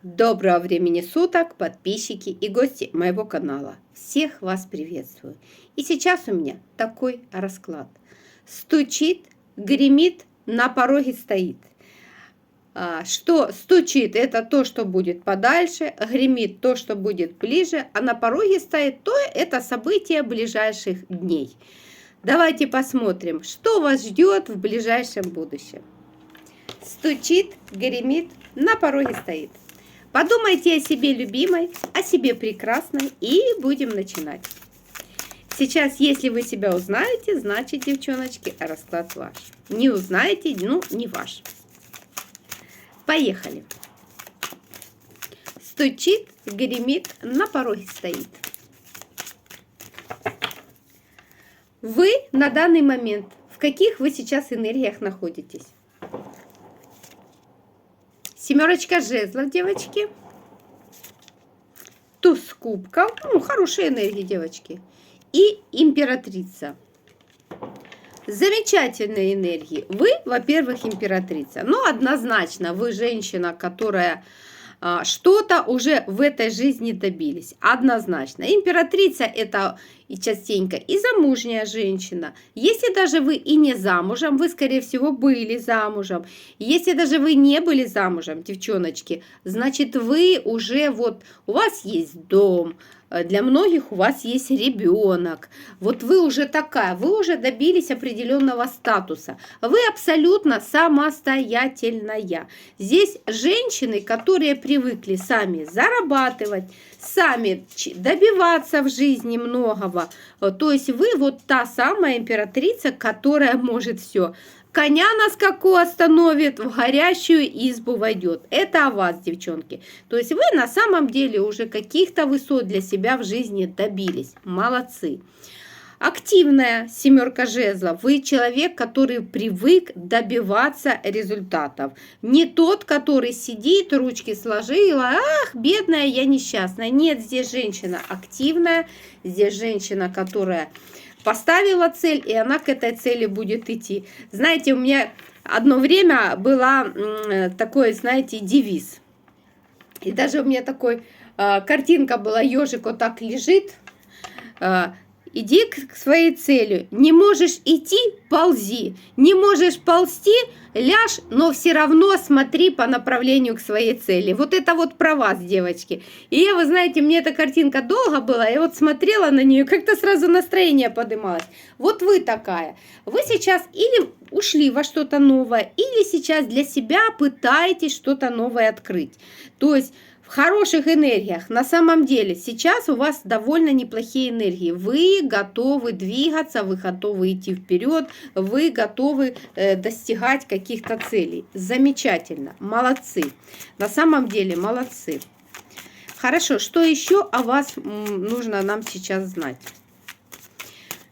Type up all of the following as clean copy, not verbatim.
Доброго времени суток, подписчики и гости моего канала. Всех вас приветствую. И сейчас у меня такой расклад. Стучит, гремит, на пороге стоит. Что стучит, это то, что будет подальше, гремит то, что будет ближе, а на пороге стоит то, это событие ближайших дней. Давайте посмотрим, что вас ждет в ближайшем будущем. Стучит, гремит, на пороге стоит. Подумайте о себе любимой, о себе прекрасной и будем начинать. Сейчас, если вы себя узнаете, значит, девчоночки, расклад ваш. Не узнаете, ну, не ваш. Поехали. Стучит, гремит, на пороге стоит. Вы на данный момент, в каких вы сейчас энергиях находитесь? Семерочка жезлов, девочки. Туз кубков. Хорошие энергии, девочки. И императрица. Замечательные энергии. Вы, во-первых, императрица. Но однозначно вы женщина, которая что-то уже в этой жизни добились. Однозначно. Императрица это и частенько и замужняя женщина. Если даже вы и не замужем, вы, скорее всего, были замужем. Если даже вы не были замужем, девчоночки, значит, вы уже у вас есть дом. Для многих у вас есть ребенок. Вот вы уже такая, вы уже добились определенного статуса. Вы абсолютно самостоятельная. Здесь женщины, которые привыкли сами зарабатывать, сами добиваться в жизни многого. То есть вы та самая императрица, которая может все. Коня на скаку остановит, в горящую избу войдет. Это о вас, девчонки. То есть вы на самом деле уже каких-то высот для себя в жизни добились. Молодцы. Активная семерка жезлов. Вы человек, который привык добиваться результатов. Не тот, который сидит, ручки сложила. Ах, бедная, я несчастная. Нет, здесь женщина активная. Здесь женщина, которая поставила цель, и она к этой цели будет идти. Знаете, у меня одно время была такой, знаете, девиз. И даже у меня такой картинка была, ежик вот так лежит. Иди к своей цели. Не можешь идти, ползи. Не можешь ползти, ляжь, но все равно смотри по направлению к своей цели. Вот это вот про вас, девочки. И я, вы знаете, мне эта картинка долго была, я вот смотрела на нее, как-то сразу настроение поднималось. Вот вы такая. Вы сейчас или ушли во что-то новое, или сейчас для себя пытаетесь что-то новое открыть. То есть в хороших энергиях. На самом деле сейчас у вас довольно неплохие энергии. Вы готовы двигаться, вы готовы идти вперед, вы готовы достигать каких-то целей. Замечательно, молодцы. На самом деле молодцы. Хорошо, что еще о вас нужно нам сейчас знать?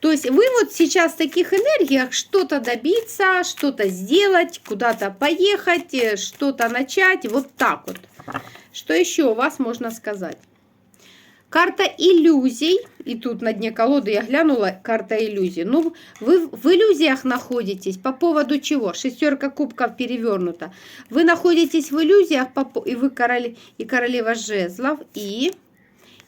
То есть вы вот сейчас в таких энергиях что-то добиться, что-то сделать, куда-то поехать, что-то начать, вот так вот. Что еще у вас можно сказать? Карта иллюзий. И тут на дне колоды я глянула, карта иллюзий. Ну, вы в иллюзиях находитесь. По поводу чего? Шестерка кубков перевернута. Вы находитесь в иллюзиях, и вы королева жезлов, и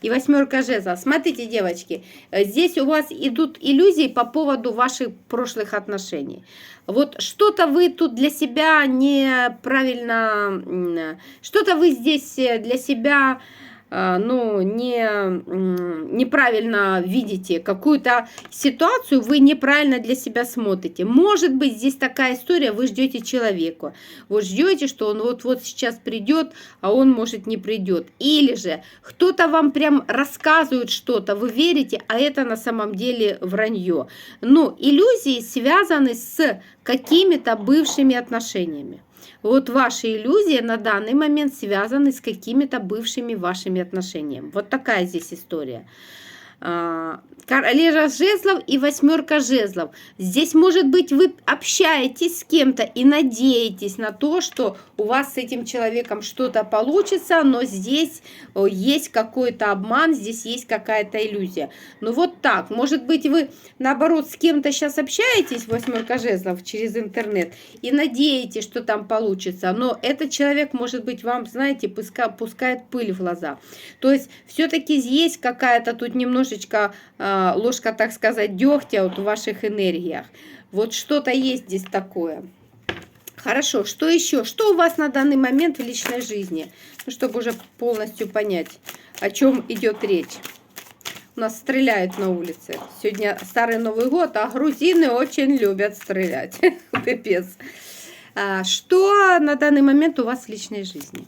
восьмерка жезлов. Смотрите, девочки, здесь у вас идут иллюзии по поводу ваших прошлых отношений. Вот что-то вы тут для себя неправильно, что-то вы здесь для себя неправильно видите, какую-то ситуацию вы неправильно для себя смотрите. Может быть, здесь такая история, вы ждете человека, вот ждете, что он вот сейчас придет, а он, может, не придет. Или же кто-то вам прям рассказывает что-то, вы верите, а это на самом деле вранье. Но иллюзии связаны с какими-то бывшими отношениями. Вот ваши иллюзии на данный момент связаны с какими-то бывшими вашими отношениями. Вот такая здесь история. Королева жезлов и восьмерка жезлов. Здесь, может быть, вы общаетесь с кем-то и надеетесь на то, что у вас с этим человеком что-то получится, но здесь есть какой-то обман, здесь есть какая-то иллюзия. Ну вот так. Может быть, вы, наоборот, с кем-то сейчас общаетесь, восьмерка жезлов, через интернет, и надеетесь, что там получится, но этот человек, может быть, вам, знаете, пускает пыль в глаза. То есть, все-таки есть какая-то тут немножечко ложка, так сказать, дегтя вот в ваших энергиях. Вот что-то есть здесь такое. Хорошо, что еще? Что у вас на данный момент в личной жизни? Ну, чтобы уже полностью понять, о чем идет речь. У нас стреляют на улице. Сегодня Старый Новый год, а грузины очень любят стрелять. Пипец. Что на данный момент у вас в личной жизни?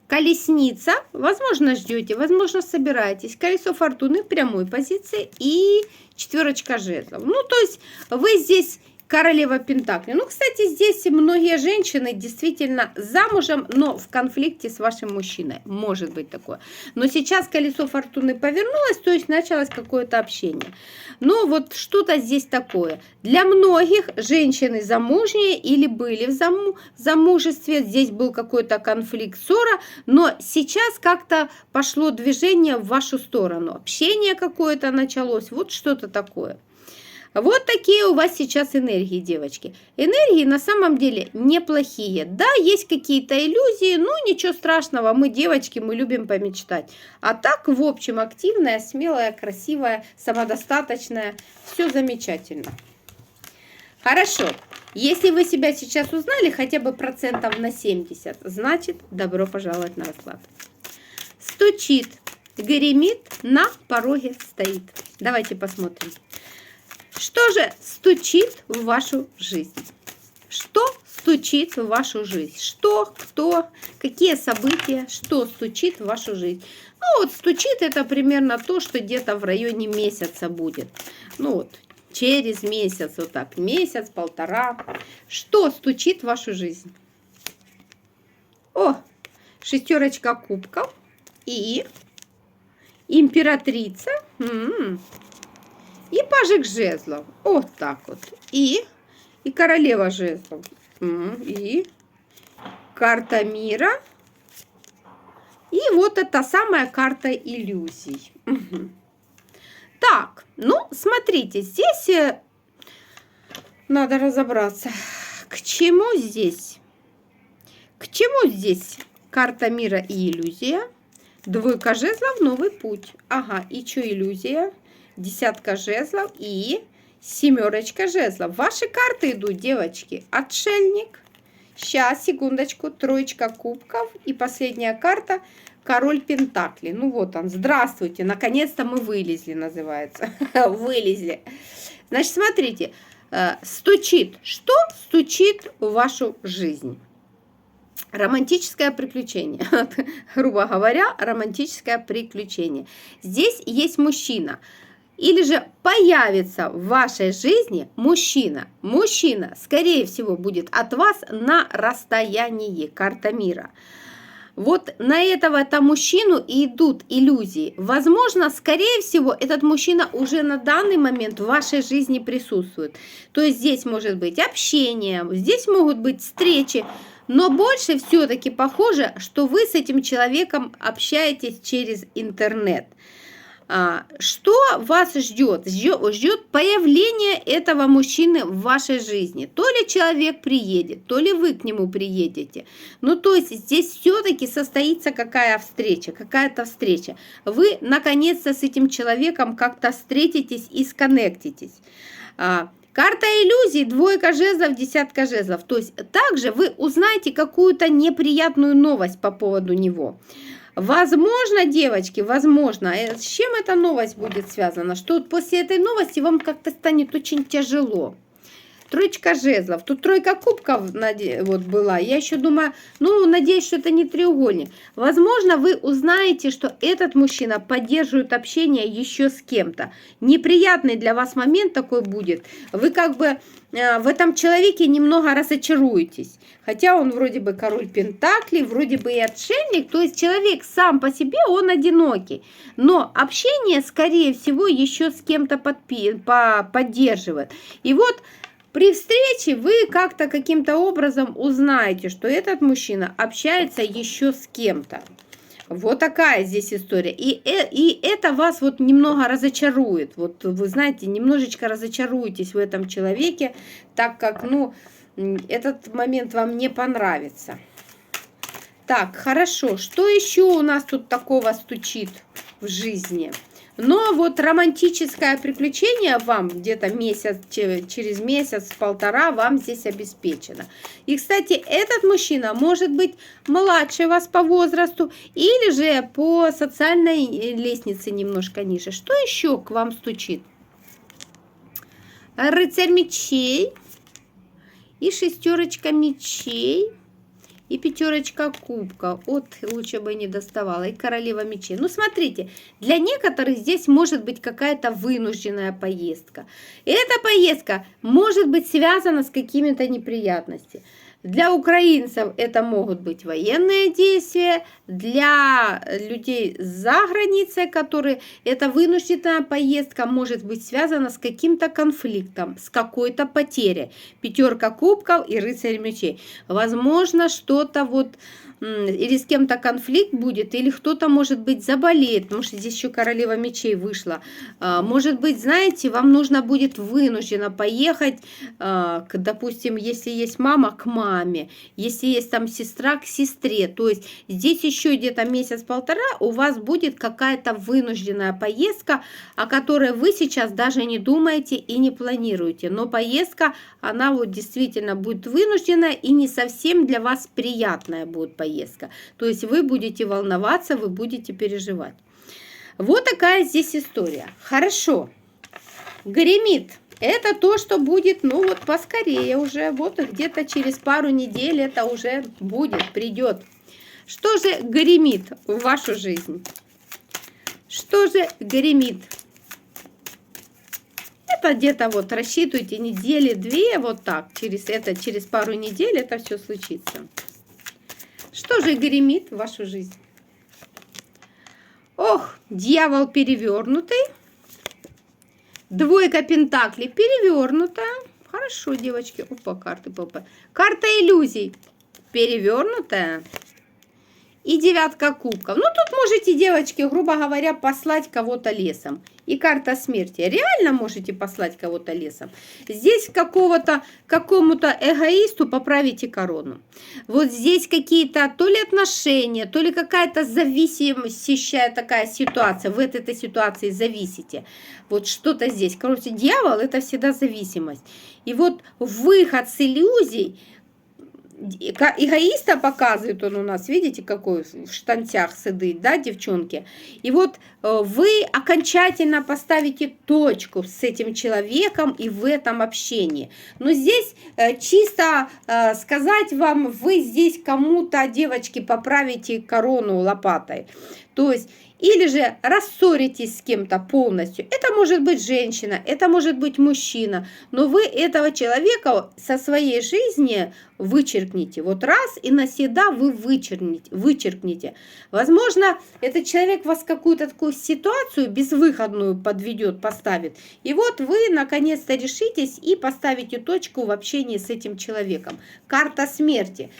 Колесница, возможно, ждете, возможно, собираетесь. Колесо фортуны в прямой позиции и четверочка жезлов. Ну, то есть вы здесь королева пентаклей. Ну, кстати, здесь многие женщины действительно замужем, но в конфликте с вашим мужчиной. Может быть такое. Но сейчас колесо фортуны повернулось, то есть началось какое-то общение. Но вот что-то здесь такое. Для многих женщины замужние или были в замужестве, здесь был какой-то конфликт, ссора, но сейчас как-то пошло движение в вашу сторону. Общение какое-то началось, вот что-то такое. Вот такие у вас сейчас энергии, девочки. Энергии на самом деле неплохие. Да, есть какие-то иллюзии, но ничего страшного. Мы, девочки, мы любим помечтать. А так, в общем, активная, смелая, красивая, самодостаточная. Все замечательно. Хорошо. Если вы себя сейчас узнали хотя бы процентов на 70, значит, добро пожаловать на расклад. Стучит, гремит, на пороге стоит. Давайте посмотрим. Что же стучит в вашу жизнь? Что стучит в вашу жизнь? Что, кто, какие события, что стучит в вашу жизнь? Ну вот стучит это примерно то, что где-то в районе месяца будет. Ну вот через месяц, вот так, месяц, полтора. Что стучит в вашу жизнь? О, шестерочка кубков и императрица. И пажик жезлов. Вот так вот. И королева жезлов. И карта мира. И вот эта самая карта иллюзий. Так, ну, смотрите, здесь надо разобраться. К чему здесь? К чему здесь карта мира и иллюзия? Двойка жезлов, новый путь. Ага, и что иллюзия? Десятка жезлов и семерочка жезлов. Ваши карты идут, девочки. Отшельник. Сейчас, секундочку. Троечка кубков. И последняя карта. Король пентаклей. Ну вот он. Здравствуйте. Наконец-то мы вылезли, называется. Вылезли. Значит, смотрите. Стучит. Что стучит в вашу жизнь? Романтическое приключение. Грубо говоря, романтическое приключение. Здесь есть мужчина. Или же появится в вашей жизни мужчина. Мужчина, скорее всего, будет от вас на расстоянии. Карта мира. Вот на этого-то мужчину и идут иллюзии. Возможно, скорее всего, этот мужчина уже на данный момент в вашей жизни присутствует. То есть здесь может быть общение, здесь могут быть встречи. Но больше все-таки похоже, что вы с этим человеком общаетесь через интернет. Что вас ждет? Ждет появление этого мужчины в вашей жизни. То ли человек приедет, то ли вы к нему приедете. Ну, то есть здесь все-таки состоится какая-то встреча. Вы, наконец-то, с этим человеком как-то встретитесь и сконнектитесь. Карта иллюзий, двойка жезлов, десятка жезлов. То есть также вы узнаете какую-то неприятную новость по поводу него. Возможно, девочки, возможно, с чем эта новость будет связана? Что после этой новости вам как-то станет очень тяжело. Троечка жезлов. Тут тройка кубков вот была. Я еще думаю, ну, надеюсь, что это не треугольник. Возможно, вы узнаете, что этот мужчина поддерживает общение еще с кем-то. Неприятный для вас момент такой будет. Вы как бы в этом человеке немного разочаруетесь. Хотя он вроде бы король пентаклей, вроде бы и отшельник. То есть человек сам по себе, он одинокий. Но общение, скорее всего, еще с кем-то поддерживает. И вот при встрече вы как-то каким-то образом узнаете, что этот мужчина общается еще с кем-то. Вот такая здесь история. И это вас вот немного разочарует. Вот вы знаете, немножечко разочаруетесь в этом человеке, так как, ну, этот момент вам не понравится. Так, хорошо. Что еще у нас тут такого стучит в жизни? Но вот романтическое приключение вам где-то через месяц-полтора вам здесь обеспечено. И, кстати, этот мужчина может быть младше вас по возрасту или же по социальной лестнице немножко ниже. Что еще к вам стучит? Рыцарь мечей и шестерочка мечей. И пятерочка кубка. Вот лучше бы не доставала. И королева мечей. Ну, смотрите, для некоторых здесь может быть какая-то вынужденная поездка. И эта поездка может быть связана с какими-то неприятностями. Для украинцев это могут быть военные действия, для людей за границей, которые эта вынужденная поездка может быть связана с каким-то конфликтом, с какой-то потерей. Пятерка кубков и рыцарь мечей. Возможно, что-то вот или с кем-то конфликт будет, или кто-то, может быть, заболеет, потому что здесь еще королева мечей вышла. Может быть, знаете, вам нужно будет вынужденно поехать, допустим, если есть мама, к маме, если есть там сестра, к сестре. То есть здесь еще где-то месяц-полтора у вас будет какая-то вынужденная поездка, о которой вы сейчас даже не думаете и не планируете. Но поездка, она вот действительно будет вынужденная и не совсем для вас приятная будет поездка. То есть вы будете волноваться, вы будете переживать. Вот такая здесь история. Хорошо. Гремит. Это то, что будет, ну вот поскорее уже. Вот где-то через пару недель это уже будет, придет. Что же гремит в вашу жизнь? Что же гремит? Это где-то вот рассчитывайте недели-две, вот так. Через пару недель это все случится. Что же гремит в вашу жизнь? Ох, дьявол перевернутый. Двойка пентаклей перевернутая. Хорошо, девочки. Опа, карты попали. Карта иллюзий перевернутая. И девятка кубков. Ну, тут можете, девочки, грубо говоря, послать кого-то лесом. И карта смерти. Реально можете послать кого-то лесом. Здесь какому-то эгоисту поправите корону. Вот здесь какие-то то ли отношения, то ли какая-то зависимая такая ситуация. Вы от этой ситуации зависите. Вот что-то здесь. Короче, дьявол – это всегда зависимость. И вот выход с иллюзий. Эгоиста показывает он у нас, видите, какой в штанцах сидит, да, девчонки. И вот вы окончательно поставите точку с этим человеком и в этом общении. Но здесь чисто сказать вам, вы здесь кому-то, девочки, поправите корону лопатой. То есть или же рассоритесь с кем-то полностью. Это может быть женщина, это может быть мужчина, но вы этого человека со своей жизни вычеркните. Вот раз и навсегда вы вычеркните. Возможно, этот человек вас в какую-то такую ситуацию безвыходную подведет, поставит. И вот вы наконец-то решитесь и поставите точку в общении с этим человеком. Карта смерти.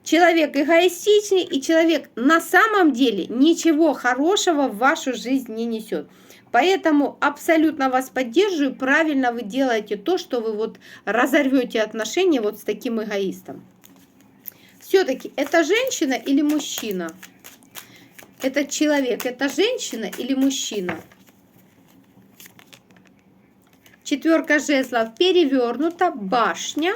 Человек эгоистичный, и человек на самом деле ничего хорошего в вашу жизнь не несет. Поэтому абсолютно вас поддерживаю. Правильно вы делаете то, что вы вот разорвете отношения вот с таким эгоистом. Все-таки это женщина или мужчина? Этот человек, это женщина или мужчина? Четверка жезлов перевернута, башня.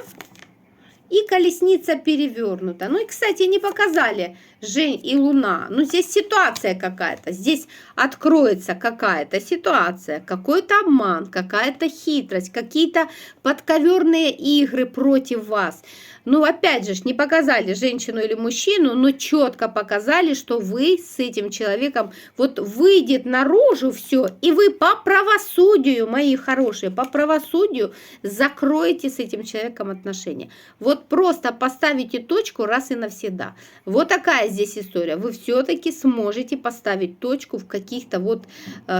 И колесница перевернута. Ну и, кстати, не показали и Луна. Ну, здесь ситуация какая-то, здесь откроется какая-то ситуация, какой-то обман, какая-то хитрость, какие-то подковерные игры против вас. Ну, опять же, не показали женщину или мужчину, но четко показали, что вы с этим человеком, вот выйдет наружу все, и вы по правосудию, мои хорошие, по правосудию закроете с этим человеком отношения. Вот просто поставите точку раз и навсегда. Вот такая здесь история. Вы все-таки сможете поставить точку в каких-то вот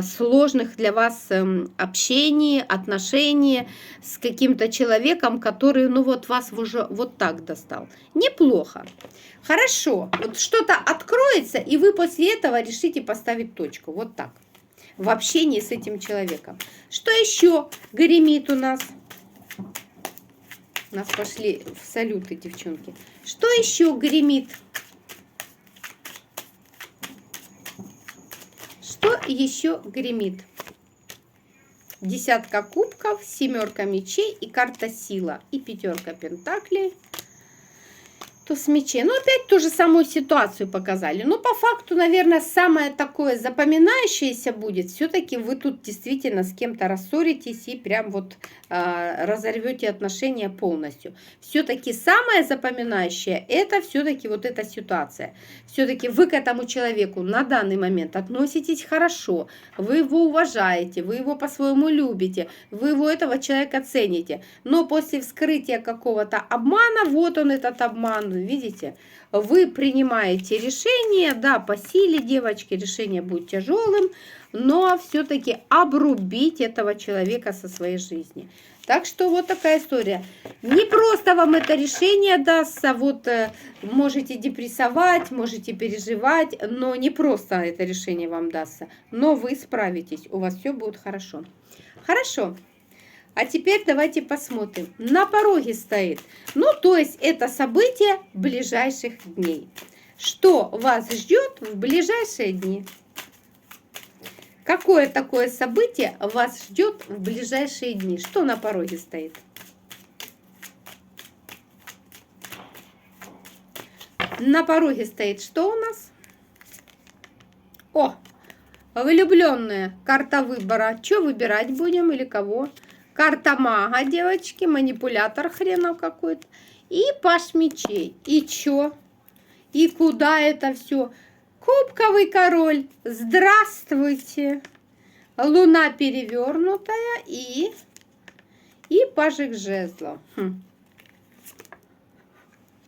сложных для вас общении, отношении с каким-то человеком, который, ну вот вас уже вот так достал. Неплохо. Хорошо. Вот что-то откроется, и вы после этого решите поставить точку. Вот так. В общении с этим человеком. Что еще гремит у нас? У нас пошли в салюты, девчонки. Что еще гремит? Что еще гремит? Десятка кубков, семерка мечей и карта сила. И пятерка пентаклей. Туз мечей. Ну, опять ту же самую ситуацию показали. Но по факту, наверное, самое такое запоминающееся будет. Все-таки вы тут действительно с кем-то рассоритесь и прям вот разорвете отношения полностью. Все-таки самое запоминающее это все-таки вот эта ситуация. Все-таки вы к этому человеку на данный момент относитесь хорошо. Вы его уважаете, вы его по-своему любите, вы его этого человека цените. Но после вскрытия какого-то обмана, вот он этот обман, видите, вы принимаете решение, да, по силе, девочки, решение будет тяжелым, но все-таки обрубить этого человека со своей жизни. Так что вот такая история. Не просто вам это решение дастся, вот можете депрессовать, можете переживать, но не просто это решение вам дастся, но вы справитесь, у вас все будет хорошо. Хорошо. А теперь давайте посмотрим. На пороге стоит. Ну, то есть это событие ближайших дней. Что вас ждет в ближайшие дни? Какое такое событие вас ждет в ближайшие дни? Что на пороге стоит? На пороге стоит что у нас? О, влюбленная. Карта выбора. Что выбирать будем или кого? Карта мага, девочки, манипулятор хренов какой-то. И паш мечей. И чё? И куда это все? Кубковый король. Здравствуйте. Луна перевернутая и пажик жезлов.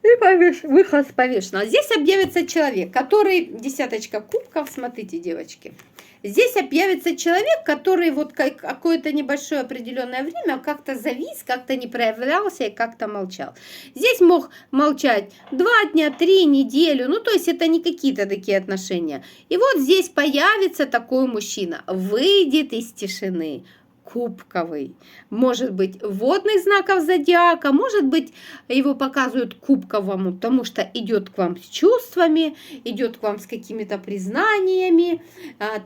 И выход с повешенного. Здесь объявится человек, который... Десяточка кубков, смотрите, девочки. Здесь объявится человек, который вот какое-то небольшое определенное время как-то завис, как-то не проявлялся и как-то молчал. Здесь мог молчать 2 дня, 3 недели, ну то есть это не какие-то такие отношения. И вот здесь появится такой мужчина, выйдет из тишины. Кубковый. Может быть, водных знаков зодиака, может быть, его показывают кубковому, потому что идет к вам с чувствами, идет к вам с какими-то признаниями.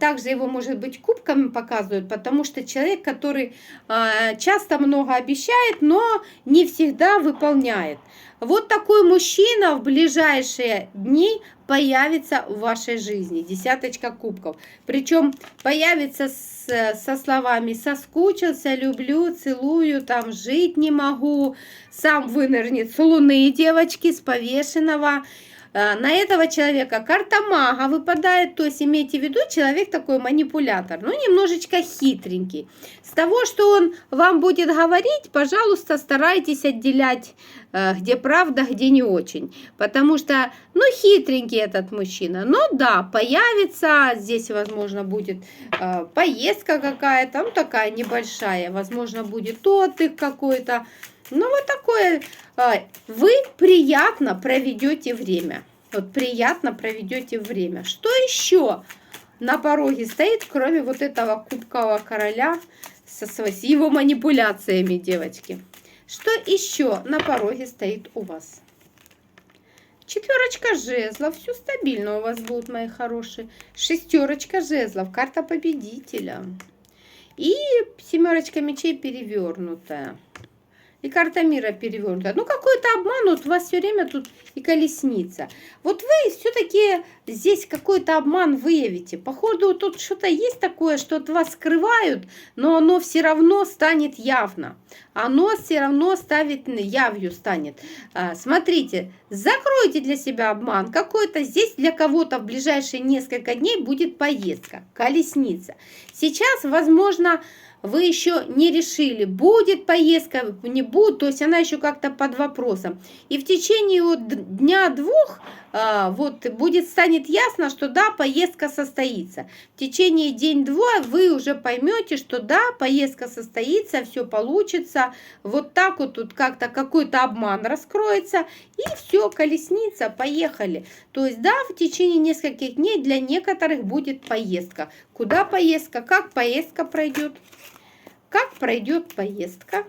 Также его, может быть, кубками показывают, потому что человек, который часто много обещает, но не всегда выполняет. Вот такой мужчина в ближайшие дни появится в вашей жизни. Десяточка кубков. Причем появится со словами «соскучился, люблю, целую, там жить не могу». Сам вынырнет с луны, девочки, с повешенного. На этого человека карта мага выпадает, то есть имейте в виду, человек такой манипулятор, но немножечко хитренький. С того, что он вам будет говорить, пожалуйста, старайтесь отделять, где правда, где не очень. Потому что, ну, хитренький этот мужчина. Но да, появится, здесь, возможно, будет поездка какая-то, ну, такая небольшая, возможно, будет отдых какой-то. Ну, вот такое, вы приятно проведете время. Вот приятно проведете время. Что еще на пороге стоит, кроме вот этого кубкового короля с его манипуляциями, девочки? Что еще на пороге стоит у вас? Четверочка жезлов, все стабильно у вас будет, мои хорошие. Шестерочка жезлов, карта победителя. И семерочка мечей перевернутая. и карта мира перевернута. Ну, какой-то обман, вот у вас все время тут и колесница. Вот вы все-таки здесь какой-то обман выявите. Походу, тут что-то есть такое, что от вас скрывают, но оно все равно станет явно. Оно все равно явью станет. Смотрите, закройте для себя обман. Какой-то здесь для кого-то в ближайшие несколько дней будет поездка, колесница. Сейчас, возможно, вы еще не решили, будет поездка, не будет, то есть она еще как-то под вопросом. И в течение вот дня-двух вот станет ясно, что да, поездка состоится. В течение день-два вы уже поймете, что да, поездка состоится, все получится. Вот так вот тут как-то какой-то обман раскроется, и все, колесница, поехали. То есть да, в течение нескольких дней для некоторых будет поездка. Куда поездка, как поездка пройдет? Как пройдет поездка?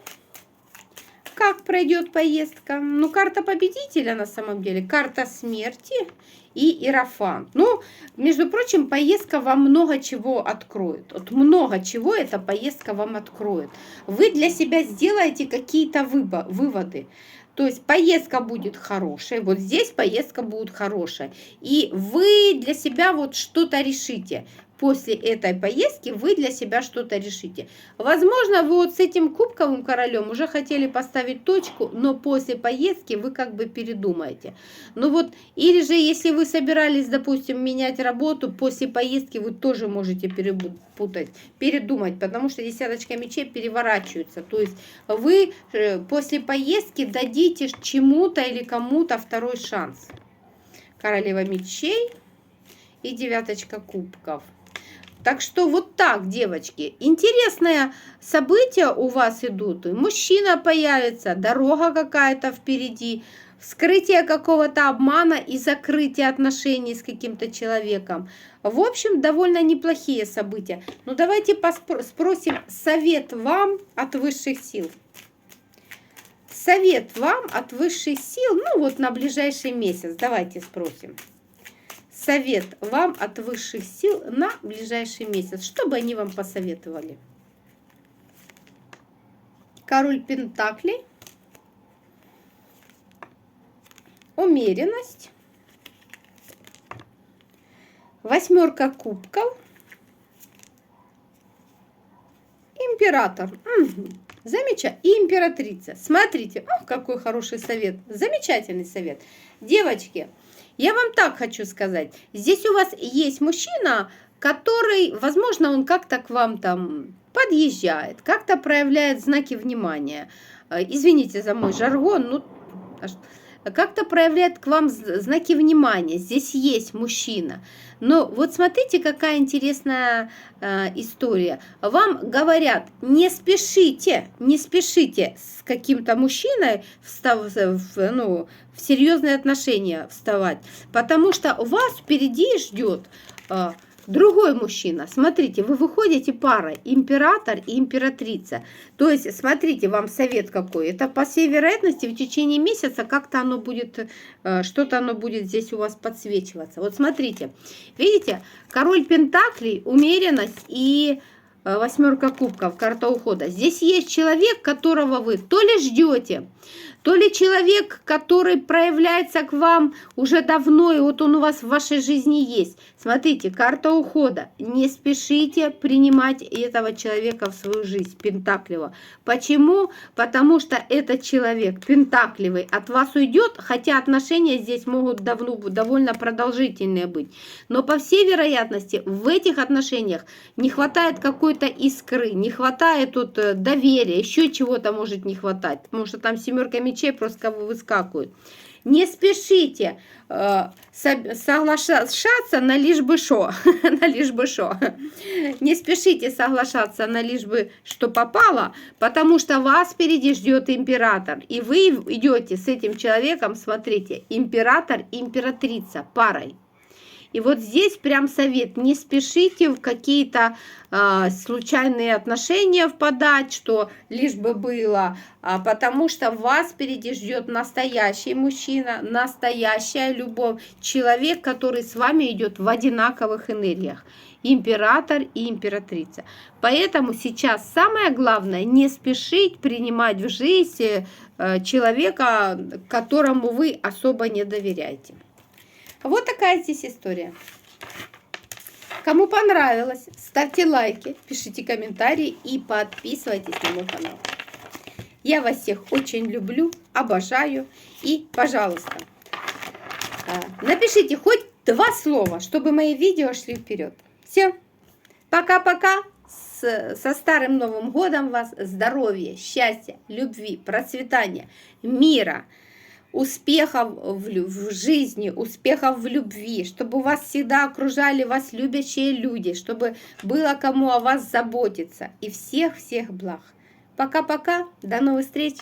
Как пройдет поездка? Ну, карта победителя на самом деле, карта смерти и иерофант. Ну, между прочим, поездка вам много чего откроет. Вот много чего эта поездка вам откроет. Вы для себя сделаете какие-то выводы. То есть поездка будет хорошая, вот здесь поездка будет хорошая. И вы для себя вот что-то решите. После этой поездки вы для себя что-то решите. Возможно, вы вот с этим кубковым королем уже хотели поставить точку, но после поездки вы как бы передумаете. Ну вот, или же если вы собирались, допустим, менять работу, после поездки вы тоже можете передумать, потому что десяточка мечей переворачивается. То есть вы после поездки дадите чему-то или кому-то второй шанс. Королева мечей и девяточка кубков. Так что вот так, девочки, интересное события у вас идут. Мужчина появится, дорога какая-то впереди, вскрытие какого-то обмана и закрытие отношений с каким-то человеком. В общем, довольно неплохие события. Но давайте спросим совет вам от высших сил. Совет вам от высших сил, ну вот на ближайший месяц, давайте спросим. Совет вам от высших сил на ближайший месяц. Что бы они вам посоветовали? Король пентаклей. Умеренность. Восьмерка кубков. Император. Угу. Замечательно. И императрица. Смотрите, ох, какой хороший совет. Замечательный совет. Девочки, я вам так хочу сказать. Здесь у вас есть мужчина, который, возможно, он как-то к вам там подъезжает, как-то проявляет знаки внимания. Извините за мой жаргон, ну, как-то проявляет к вам знаки внимания. Здесь есть мужчина. Но вот смотрите, какая интересная история. Вам говорят, не спешите с каким-то мужчиной в серьезные отношения вставать. Потому что вас впереди ждет другой мужчина. Смотрите, вы выходите парой, император и императрица. То есть, смотрите, вам совет какой. Это по всей вероятности в течение месяца как-то оно будет, что-то оно будет здесь у вас подсвечиваться. Вот смотрите, видите, король пентаклей, умеренность и восьмерка кубков, карта ухода. Здесь есть человек, которого вы то ли ждете, то ли человек, который проявляется к вам уже давно, и вот он у вас в вашей жизни есть. Смотрите, карта ухода. Не спешите принимать этого человека в свою жизнь, пентаклевого. Почему? Потому что этот человек, пентаклевый, от вас уйдет, хотя отношения здесь могут довольно продолжительные быть. Но по всей вероятности в этих отношениях не хватает какой-то искры, не хватает тут доверия, еще чего-то может не хватать, потому что там семерка мечей просто выскакивают. Не спешите соглашаться на лишь бы шо. На лишь бы шо. Не спешите соглашаться на лишь бы что попало, потому что вас впереди ждет император. И вы идете с этим человеком, смотрите, император и императрица парой. И вот здесь прям совет, не спешите в какие-то случайные отношения впадать, что лишь бы было, потому что вас впереди ждет настоящий мужчина, настоящая любовь, человек, который с вами идет в одинаковых энергиях, император и императрица. Поэтому сейчас самое главное не спешить принимать в жизнь человека, которому вы особо не доверяете. Вот такая здесь история. Кому понравилось, ставьте лайки, пишите комментарии и подписывайтесь на мой канал. Я вас всех очень люблю, обожаю. И, пожалуйста, напишите хоть 2 слова, чтобы мои видео шли вперед. Все. Пока-пока. Со Старым Новым Годом вас. Здоровья, счастья, любви, процветания, мира, успехов в жизни, успехов в любви, чтобы вас всегда окружали вас любящие люди, чтобы было кому о вас заботиться. И всех-всех благ. Пока-пока, до новых встреч!